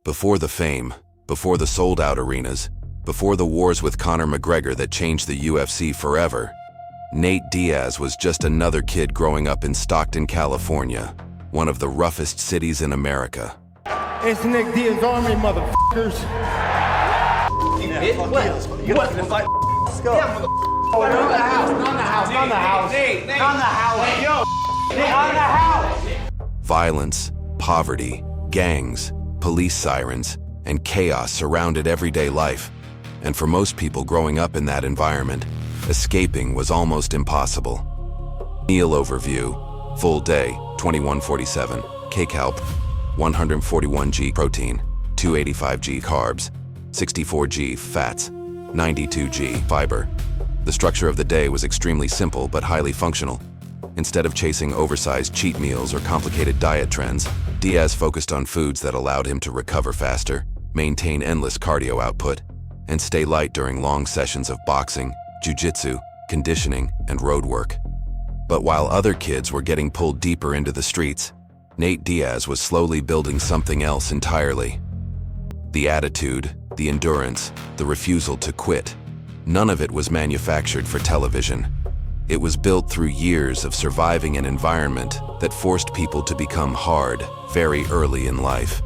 Before the fame, before the sold-out arenas, before the wars with Conor McGregor that changed the UFC forever, Nate Diaz was just another kid growing up in Stockton, California, one of the roughest cities in America. It's Nate Diaz Army, motherfuckers. You want to fight? Let's go. Yeah, not the house, not the house, not the house. Nate, not the house. Yo, Nate, not the house. Violence, poverty, gangs, police sirens, and chaos surrounded everyday life. And for most people growing up in that environment, escaping was almost impossible. Meal overview: full day, 2147, kcal, 141g protein, 285g carbs, 64g fats, 92g fiber. The structure of the day was extremely simple but highly functional. Instead of chasing oversized cheat meals or complicated diet trends, Diaz focused on foods that allowed him to recover faster, maintain endless cardio output, and stay light during long sessions of boxing, jiu-jitsu, conditioning, and road work. But while other kids were getting pulled deeper into the streets, Nate Diaz was slowly building something else entirely. The attitude, the endurance, the refusal to quit. None of it was manufactured for television. It was built through years of surviving an environment that forced people to become hard very early in life.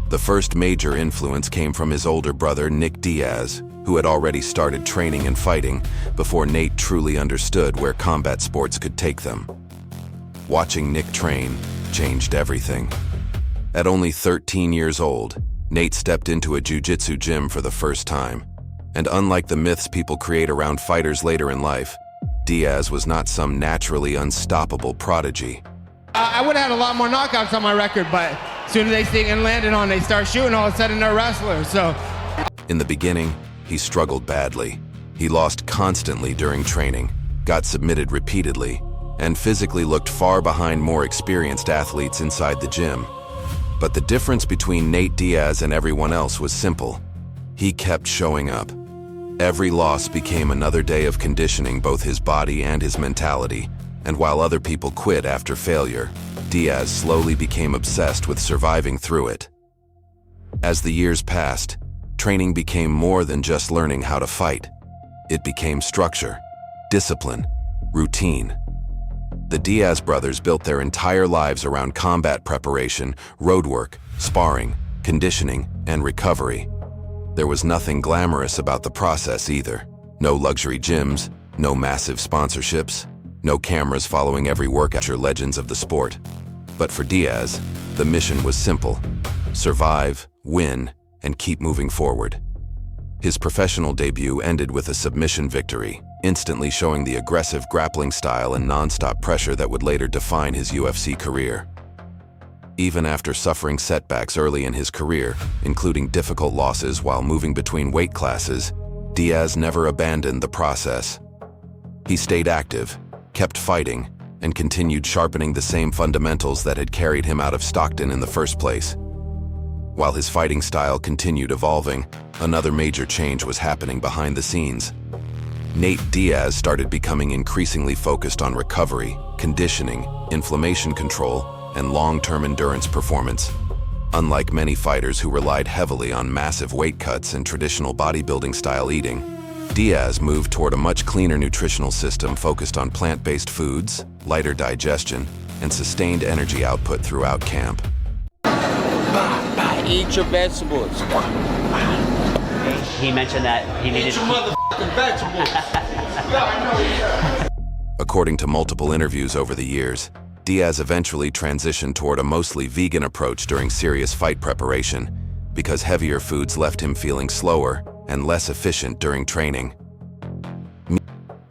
The first major influence came from his older brother, Nate Diaz, who had already started training and fighting before Nate truly understood where combat sports could take them. Watching Nick train changed everything. At only 13 years old, Nate stepped into a jiu-jitsu gym for the first time. And unlike the myths people create around fighters later in life, Diaz was not some naturally unstoppable prodigy. I would have had a lot more knockouts on my record, but as soon as they see and landed on, they start shooting, all of a sudden they're wrestlers, so. In the beginning, he struggled badly. He lost constantly during training, got submitted repeatedly, and physically looked far behind more experienced athletes inside the gym. But the difference between Nate Diaz and everyone else was simple. He kept showing up. Every loss became another day of conditioning both his body and his mentality, and while other people quit after failure, Diaz slowly became obsessed with surviving through it. As the years passed, training became more than just learning how to fight. It became structure, discipline, routine. The Diaz brothers built their entire lives around combat preparation, road work, sparring, conditioning, and recovery. There was nothing glamorous about the process either. No luxury gyms, no massive sponsorships, no cameras following every workout or legends of the sport. But for Diaz, the mission was simple: survive, win, and keep moving forward. His professional debut ended with a submission victory, instantly showing the aggressive grappling style and nonstop pressure that would later define his UFC career. Even after suffering setbacks early in his career, including difficult losses while moving between weight classes, Diaz never abandoned the process. He stayed active, kept fighting, and continued sharpening the same fundamentals that had carried him out of Stockton in the first place. While his fighting style continued evolving, another major change was happening behind the scenes. Nate Diaz started becoming increasingly focused on recovery, conditioning, inflammation control, and long-term endurance performance. Unlike many fighters who relied heavily on massive weight cuts and traditional bodybuilding-style eating, Diaz moved toward a much cleaner nutritional system focused on plant-based foods, lighter digestion, and sustained energy output throughout camp. Eat your vegetables. He mentioned that he needed to Motherfucking vegetables. Yeah, I know. According to multiple interviews over the years, Diaz eventually transitioned toward a mostly vegan approach during serious fight preparation because heavier foods left him feeling slower and less efficient during training.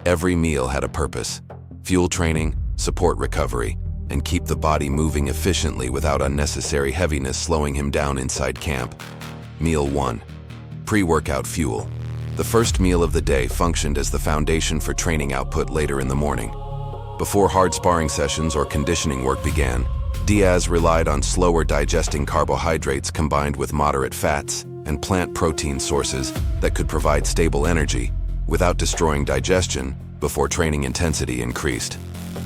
Every meal had a purpose: fuel training, support recovery, and keep the body moving efficiently without unnecessary heaviness slowing him down inside camp. Meal 1. Pre-workout fuel. The first meal of the day functioned as the foundation for training output later in the morning. Before hard sparring sessions or conditioning work began, Diaz relied on slower digesting carbohydrates combined with moderate fats and plant protein sources that could provide stable energy without destroying digestion before training intensity increased.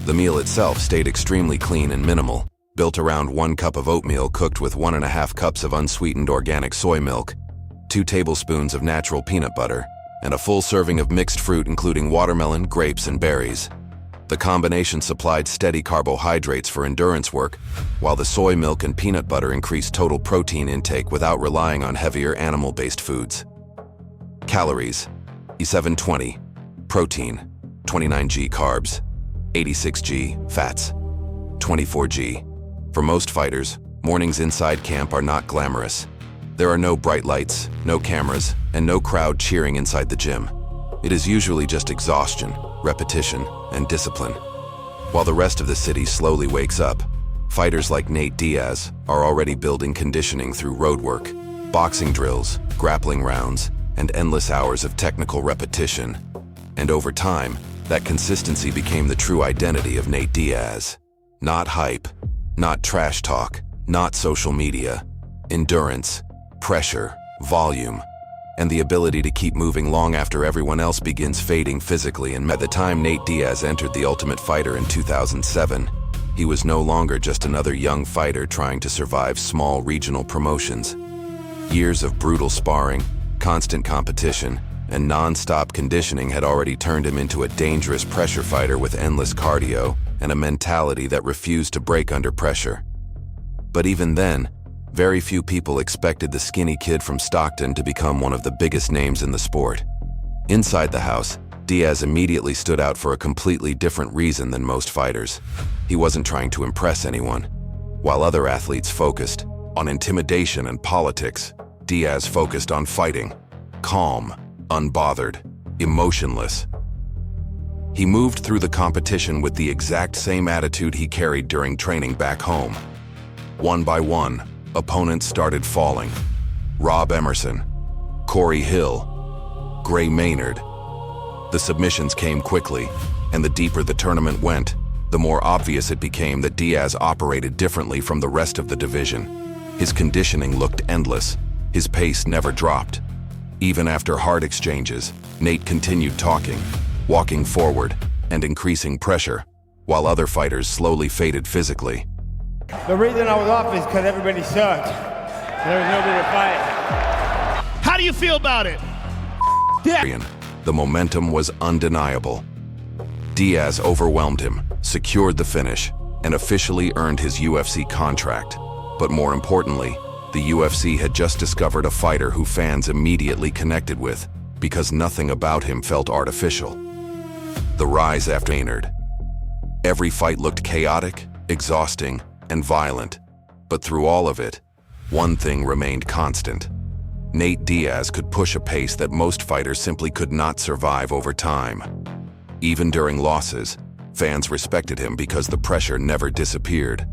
The meal itself stayed extremely clean and minimal, built around 1 cup of oatmeal cooked with 1.5 cups of unsweetened organic soy milk, 2 tablespoons of natural peanut butter, and a full serving of mixed fruit including watermelon, grapes, and berries. The combination supplied steady carbohydrates for endurance work, while the soy milk and peanut butter increased total protein intake without relying on heavier animal-based foods. Calories: 720. Protein: 29 g. Carbs: 86 g. Fats: 24 g. For most fighters, mornings inside camp are not glamorous. There are no bright lights, no cameras, and no crowd cheering inside the gym. It is usually just exhaustion, repetition, and discipline. While the rest of the city slowly wakes up, fighters like Nate Diaz are already building conditioning through road work, boxing drills, grappling rounds, and endless hours of technical repetition. And over time, that consistency became the true identity of Nate Diaz. Not hype, not trash talk, not social media. Endurance, pressure, volume, and the ability to keep moving long after everyone else begins fading physically. And by the time Nate Diaz entered The Ultimate Fighter in 2007, he was no longer just another young fighter trying to survive small regional promotions. Years of brutal sparring, constant competition, and non-stop conditioning had already turned him into a dangerous pressure fighter with endless cardio and a mentality that refused to break under pressure. But even then, very few people expected the skinny kid from Stockton to become one of the biggest names in the sport. Inside the house, Diaz immediately stood out for a completely different reason than most fighters. He wasn't trying to impress anyone. While other athletes focused on intimidation and politics, Diaz focused on fighting. Calm, unbothered, emotionless. He moved through the competition with the exact same attitude he carried during training back home. One by one, opponents started falling. Rob Emerson, Corey Hill, Gray Maynard. The submissions came quickly, and the deeper the tournament went, the more obvious it became that Diaz operated differently from the rest of the division. His conditioning looked endless. His pace never dropped. Even after hard exchanges, Nate continued talking, walking forward, and increasing pressure, while other fighters slowly faded physically. The reason I was off is because everybody sucked. There was nobody to fight. How do you feel about it? The momentum was undeniable. Diaz overwhelmed him, secured the finish, and officially earned his UFC contract. But more importantly, the UFC had just discovered a fighter who fans immediately connected with, because nothing about him felt artificial. The rise after Maynard. Every fight looked chaotic, exhausting, and violent. But through all of it, one thing remained constant. Nate Diaz could push a pace that most fighters simply could not survive over time. Even during losses, fans respected him because the pressure never disappeared.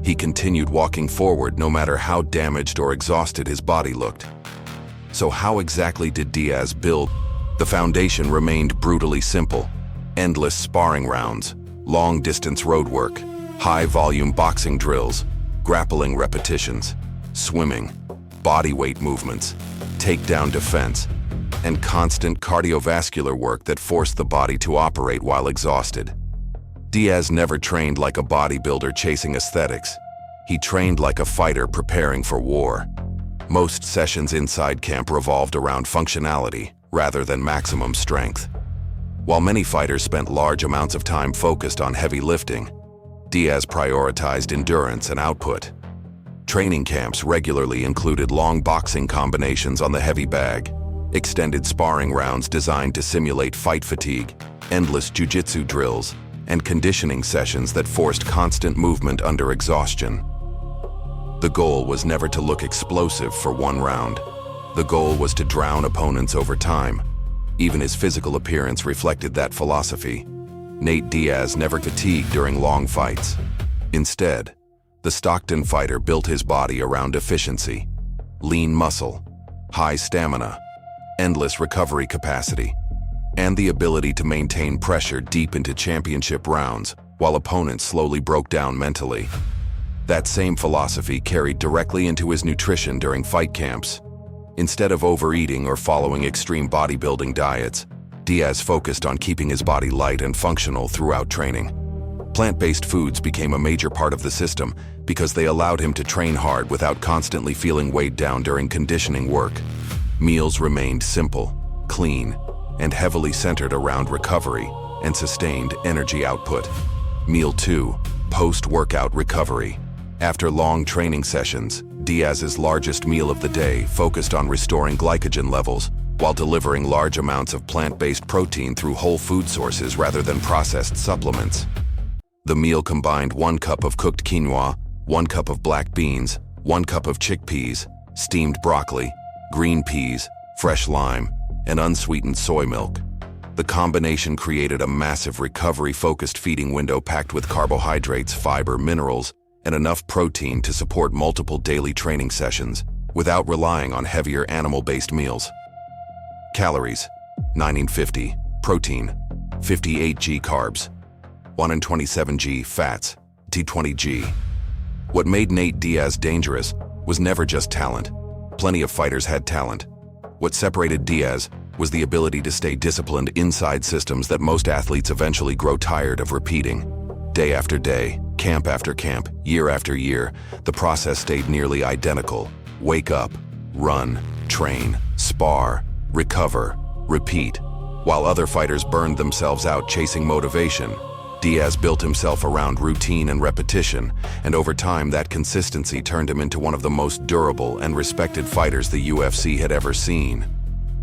He continued walking forward no matter how damaged or exhausted his body looked. So how exactly did Diaz build? The foundation remained brutally simple. Endless sparring rounds, long-distance road work, high-volume boxing drills, grappling repetitions, swimming, body weight movements, takedown defense, and constant cardiovascular work that forced the body to operate while exhausted. Diaz never trained like a bodybuilder chasing aesthetics. He trained like a fighter preparing for war. Most sessions inside camp revolved around functionality rather than maximum strength. While many fighters spent large amounts of time focused on heavy lifting, Diaz prioritized endurance and output. Training camps regularly included long boxing combinations on the heavy bag, extended sparring rounds designed to simulate fight fatigue, endless jiu-jitsu drills, and conditioning sessions that forced constant movement under exhaustion. The goal was never to look explosive for one round. The goal was to drown opponents over time. Even his physical appearance reflected that philosophy. Nate Diaz never fatigued during long fights. Instead, the Stockton fighter built his body around efficiency, lean muscle, high stamina, endless recovery capacity, and the ability to maintain pressure deep into championship rounds while opponents slowly broke down mentally. That same philosophy carried directly into his nutrition during fight camps. Instead of overeating or following extreme bodybuilding diets, Diaz focused on keeping his body light and functional throughout training. Plant-based foods became a major part of the system because they allowed him to train hard without constantly feeling weighed down during conditioning work. Meals remained simple, clean, and heavily centered around recovery and sustained energy output. Meal 2, post-workout recovery. After long training sessions, Diaz's largest meal of the day focused on restoring glycogen levels while delivering large amounts of plant-based protein through whole food sources rather than processed supplements. The meal combined 1 cup of cooked quinoa, 1 cup of black beans, 1 cup of chickpeas, steamed broccoli, green peas, fresh lime, and unsweetened soy milk. The combination created a massive recovery-focused feeding window packed with carbohydrates, fiber, minerals, and enough protein to support multiple daily training sessions without relying on heavier animal-based meals. Calories: 950. Protein: 58 g. Carbs: 127 g. Fats: 20 g. What made Nate Diaz dangerous was never just talent. Plenty of fighters had talent. What separated Diaz was the ability to stay disciplined inside systems that most athletes eventually grow tired of repeating. Day after day, camp after camp, year after year, the process stayed nearly identical. Wake up, run, train, spar, recover, repeat. While other fighters burned themselves out chasing motivation, Diaz built himself around routine and repetition, and over time that consistency turned him into one of the most durable and respected fighters the UFC had ever seen.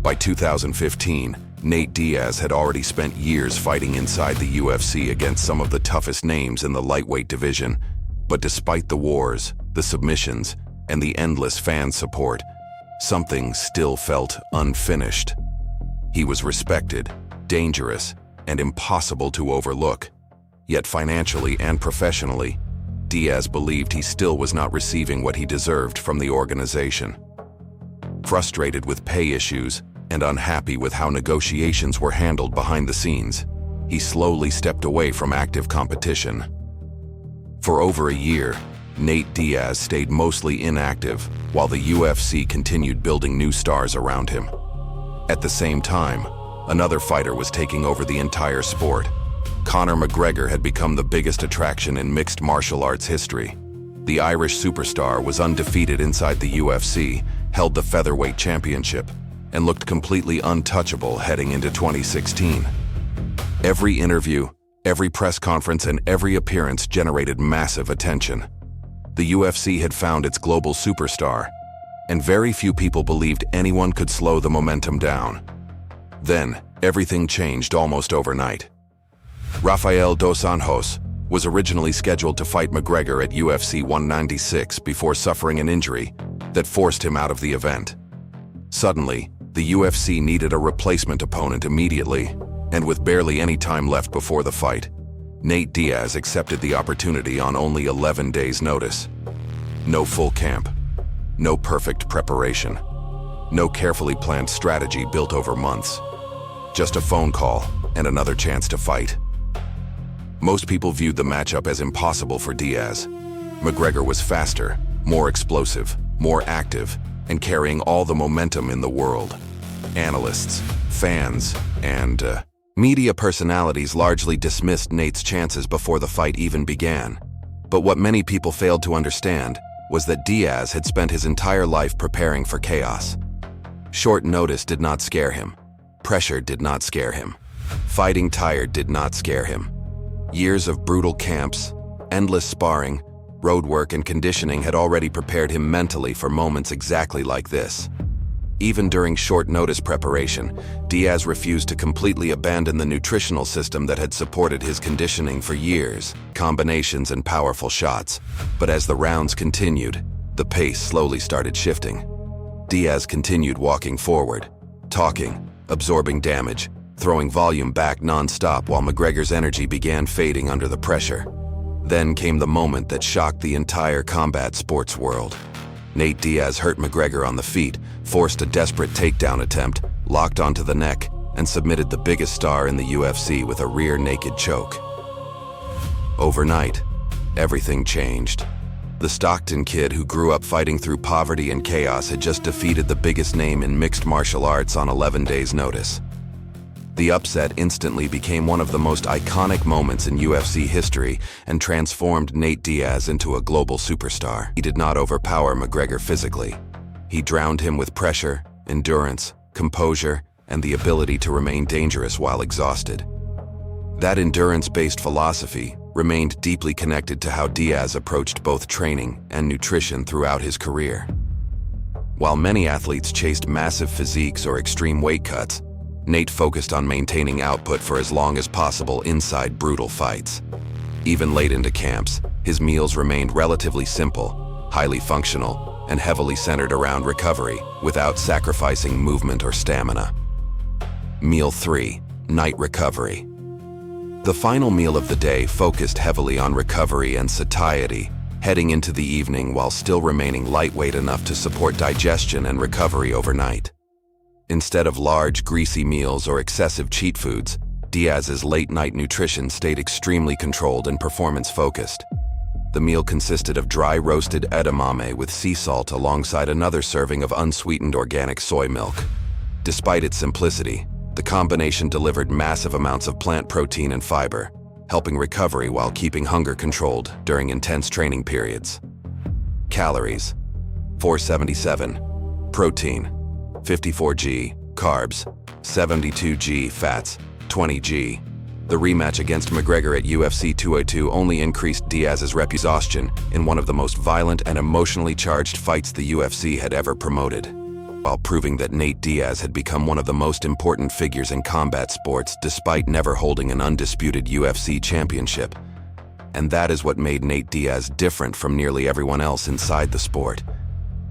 By 2015, Nate Diaz had already spent years fighting inside the UFC against some of the toughest names in the lightweight division, but despite the wars, the submissions, and the endless fan support, something still felt unfinished. He was respected, dangerous, and impossible to overlook. Yet financially and professionally, Diaz believed he still was not receiving what he deserved from the organization. Frustrated with pay issues and unhappy with how negotiations were handled behind the scenes, he slowly stepped away from active competition. For over a year, Nate Diaz stayed mostly inactive while the UFC continued building new stars around him. At the same time, another fighter was taking over the entire sport. Conor McGregor had become the biggest attraction in mixed martial arts history. The Irish superstar was undefeated inside the UFC, held the featherweight championship, and looked completely untouchable heading into 2016. Every interview, every press conference, and every appearance generated massive attention. The UFC had found its global superstar, and very few people believed anyone could slow the momentum down. Then, everything changed almost overnight. Rafael dos Anjos was originally scheduled to fight McGregor at UFC 196 before suffering an injury that forced him out of the event. Suddenly, the UFC needed a replacement opponent immediately, and with barely any time left before the fight, Nate Diaz accepted the opportunity on only 11 days' notice. No full camp, no perfect preparation, no carefully planned strategy built over months. Just a phone call and another chance to fight. Most people viewed the matchup as impossible for Diaz. McGregor was faster, more explosive, more active, and carrying all the momentum in the world. Analysts, fans, and media personalities largely dismissed Nate's chances before the fight even began. But what many people failed to understand was that Diaz had spent his entire life preparing for chaos. Short notice did not scare him. Pressure did not scare him. Fighting tired did not scare him. Years of brutal camps, endless sparring, road work, and conditioning had already prepared him mentally for moments exactly like this. Even during short notice preparation, Diaz refused to completely abandon the nutritional system that had supported his conditioning for years, combinations and powerful shots. But as the rounds continued, the pace slowly started shifting. Diaz continued walking forward, talking, absorbing damage, throwing volume back nonstop while McGregor's energy began fading under the pressure. Then came the moment that shocked the entire combat sports world. Nate Diaz hurt McGregor on the feet, forced a desperate takedown attempt, locked onto the neck, and submitted the biggest star in the UFC with a rear naked choke. Overnight, everything changed. The Stockton kid who grew up fighting through poverty and chaos had just defeated the biggest name in mixed martial arts on 11 days' notice. The upset instantly became one of the most iconic moments in UFC history and transformed Nate Diaz into a global superstar. He did not overpower McGregor physically. He drowned him with pressure, endurance, composure, and the ability to remain dangerous while exhausted. That endurance-based philosophy remained deeply connected to how Diaz approached both training and nutrition throughout his career. While many athletes chased massive physiques or extreme weight cuts, Nate focused on maintaining output for as long as possible inside brutal fights. Even late into camps, his meals remained relatively simple, highly functional, and heavily centered around recovery without sacrificing movement or stamina. Meal 3, night recovery. The final meal of the day focused heavily on recovery and satiety, heading into the evening while still remaining lightweight enough to support digestion and recovery overnight. Instead of large, greasy meals or excessive cheat foods, Diaz's late-night nutrition stayed extremely controlled and performance-focused. The meal consisted of dry roasted edamame with sea salt alongside another serving of unsweetened organic soy milk. Despite its simplicity, the combination delivered massive amounts of plant protein and fiber, helping recovery while keeping hunger controlled during intense training periods. Calories: 477. Protein: 54g. Carbs: 72g. Fats: 20g. The rematch against McGregor at UFC 202 only increased Diaz's reputation in one of the most violent and emotionally charged fights the UFC had ever promoted, while proving that Nate Diaz had become one of the most important figures in combat sports despite never holding an undisputed UFC championship. And that is what made Nate Diaz different from nearly everyone else inside the sport.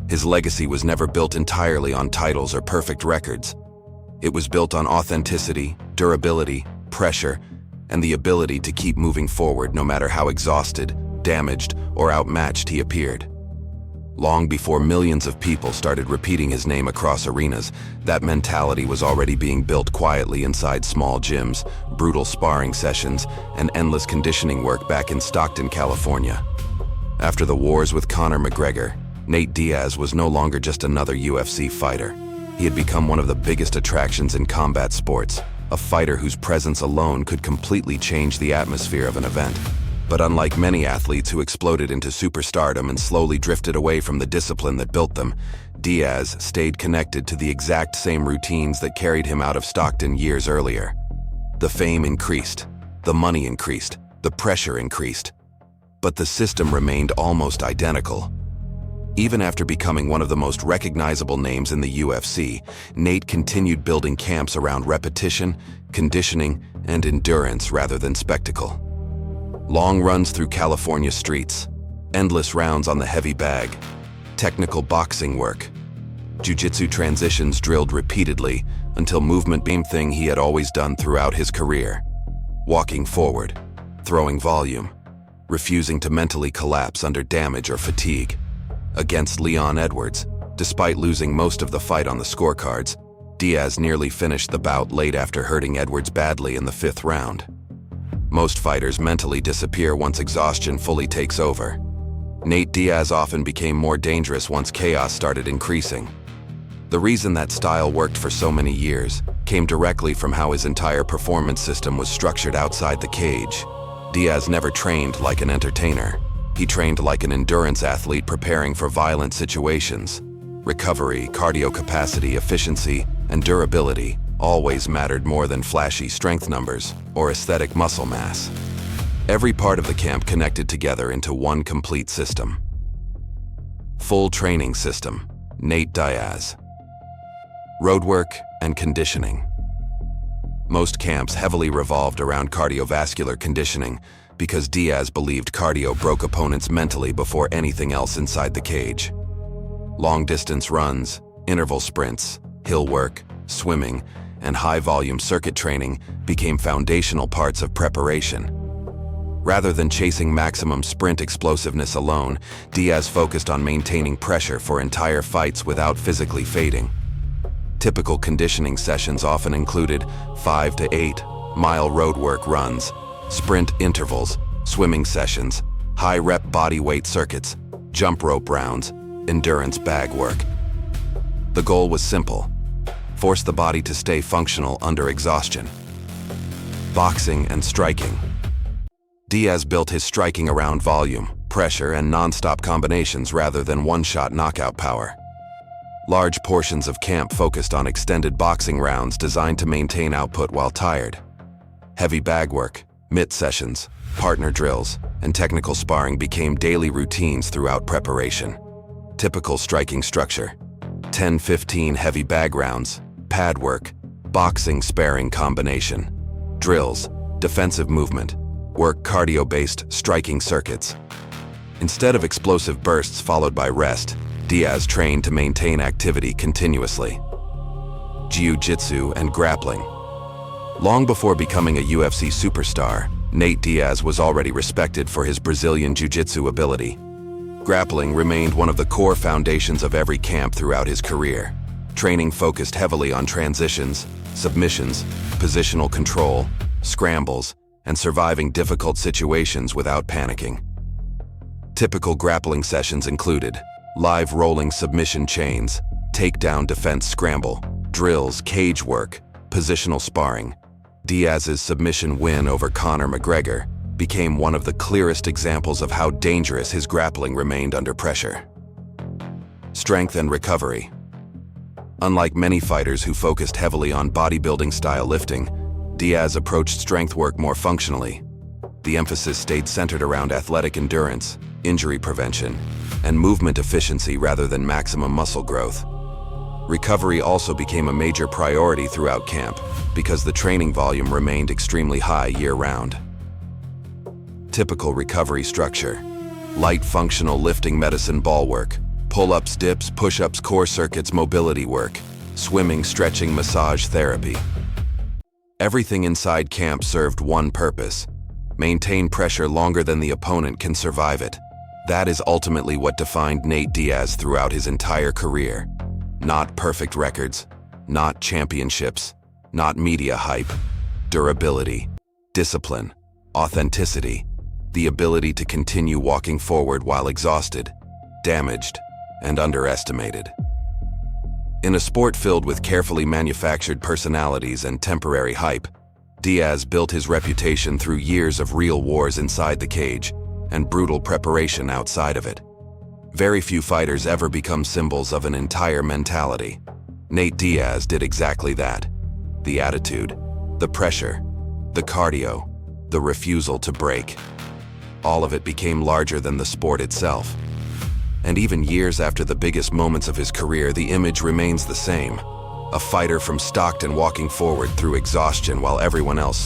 His legacy was never built entirely on titles or perfect records. It was built on authenticity, durability, pressure, and the ability to keep moving forward no matter how exhausted, damaged, or outmatched he appeared. Long before millions of people started repeating his name across arenas, that mentality was already being built quietly inside small gyms, brutal sparring sessions, and endless conditioning work back in Stockton, California. After the wars with Conor McGregor, Nate Diaz was no longer just another UFC fighter. He had become one of the biggest attractions in combat sports, a fighter whose presence alone could completely change the atmosphere of an event. But unlike many athletes who exploded into superstardom and slowly drifted away from the discipline that built them, Diaz stayed connected to the exact same routines that carried him out of Stockton years earlier. The fame increased, the money increased, the pressure increased, but the system remained almost identical. Even after becoming one of the most recognizable names in the UFC, Nate continued building camps around repetition, conditioning, and endurance rather than spectacle. Long runs through California streets, endless rounds on the heavy bag, technical boxing work, jiu-jitsu transitions drilled repeatedly until movement became the thing he had always done throughout his career. Walking forward, throwing volume, refusing to mentally collapse under damage or fatigue. Against Leon Edwards, despite losing most of the fight on the scorecards, Diaz nearly finished the bout late after hurting Edwards badly in the 5th round. Most fighters mentally disappear once exhaustion fully takes over. Nate Diaz often became more dangerous once chaos started increasing. The reason that style worked for so many years came directly from how his entire performance system was structured outside the cage. Diaz never trained like an entertainer. He trained like an endurance athlete preparing for violent situations. Recovery, cardio capacity, efficiency, and durability always mattered more than flashy strength numbers or aesthetic muscle mass. Every part of the camp connected together into one complete system. Full training system, Nate Diaz. Roadwork and conditioning. Most camps heavily revolved around cardiovascular conditioning because Diaz believed cardio broke opponents mentally before anything else inside the cage. Long-distance runs, interval sprints, hill work, swimming, and high-volume circuit training became foundational parts of preparation. Rather than chasing maximum sprint explosiveness alone, Diaz focused on maintaining pressure for entire fights without physically fading. Typical conditioning sessions often included 5 to 8 mile roadwork runs, sprint intervals, swimming sessions, high-rep bodyweight circuits, jump rope rounds, endurance bag work. The goal was simple: force the body to stay functional under exhaustion. Boxing and striking. Diaz built his striking around volume, pressure, and non-stop combinations rather than one-shot knockout power. Large portions of camp focused on extended boxing rounds designed to maintain output while tired. Heavy bag work, mitt sessions, partner drills, and technical sparring became daily routines throughout preparation. Typical striking structure: 10-15 heavy bag rounds, pad work, boxing sparring combination, drills, defensive movement, work cardio-based striking circuits. Instead of explosive bursts followed by rest, Diaz trained to maintain activity continuously. Jiu-jitsu and grappling. Long before becoming a UFC superstar, Nate Diaz was already respected for his Brazilian jiu-jitsu ability. Grappling remained one of the core foundations of every camp throughout his career. Training focused heavily on transitions, submissions, positional control, scrambles, and surviving difficult situations without panicking. Typical grappling sessions included live rolling submission chains, takedown defense scramble, drills, cage work, positional sparring. Diaz's submission win over Conor McGregor became one of the clearest examples of how dangerous his grappling remained under pressure. Strength and recovery. Unlike many fighters who focused heavily on bodybuilding-style lifting, Diaz approached strength work more functionally. The emphasis stayed centered around athletic endurance, injury prevention, and movement efficiency rather than maximum muscle growth. Recovery also became a major priority throughout camp because the training volume remained extremely high year-round. Typical recovery structure: light functional lifting medicine ball work, pull-ups, dips, push-ups, core circuits, mobility work, swimming, stretching, massage therapy. Everything inside camp served one purpose: maintain pressure longer than the opponent can survive it. That is ultimately what defined Nate Diaz throughout his entire career. Not perfect records, not championships, not media hype. Durability, discipline, authenticity, the ability to continue walking forward while exhausted, damaged, and underestimated. In a sport filled with carefully manufactured personalities and temporary hype, Diaz built his reputation through years of real wars inside the cage and brutal preparation outside of it. Very few fighters ever become symbols of an entire mentality. Nate Diaz did exactly that. The attitude, the pressure, the cardio, the refusal to break. All of it became larger than the sport itself. And even years after the biggest moments of his career, the image remains the same. A fighter from Stockton walking forward through exhaustion while everyone else